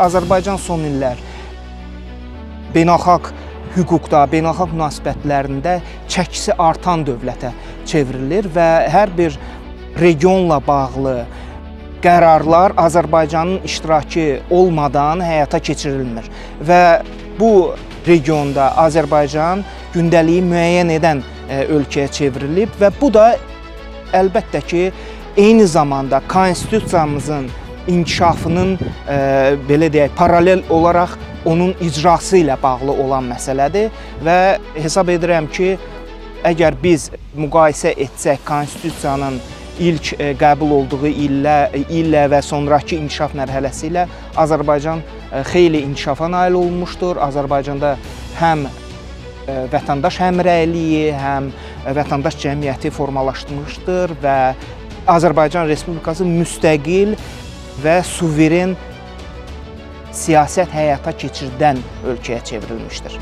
Azərbaycan son illər beynəlxalq hüquqda, beynəlxalq münasibətlərində çəkisi artan dövlətə çevrilir və hər bir regionla bağlı qərarlar Azərbaycanın iştirakı olmadan həyata keçirilmir və bu regionda Azərbaycan gündəliyi müəyyən edən ölkəyə çevrilib və bu da əlbəttə ki, eyni zamanda konstitusiyamızın inkişafının belə deyək, paralel olaraq onun icrası ilə bağlı olan məsələdir və hesab edirəm ki, əgər biz müqayisə etsək konstitusiyanın ilk qəbul olduğu illə və sonrakı inkişaf mərhələsi ilə Azərbaycan xeyli inkişafa nail olmuşdur. Azərbaycanda həm vətəndaş həmrəyliyi, həm vətəndaş cəmiyyəti formalaşmışdır və Azərbaycan Respublikası müstəqil və suveren siyasət həyata keçirdən ölkəyə çevrilmişdir.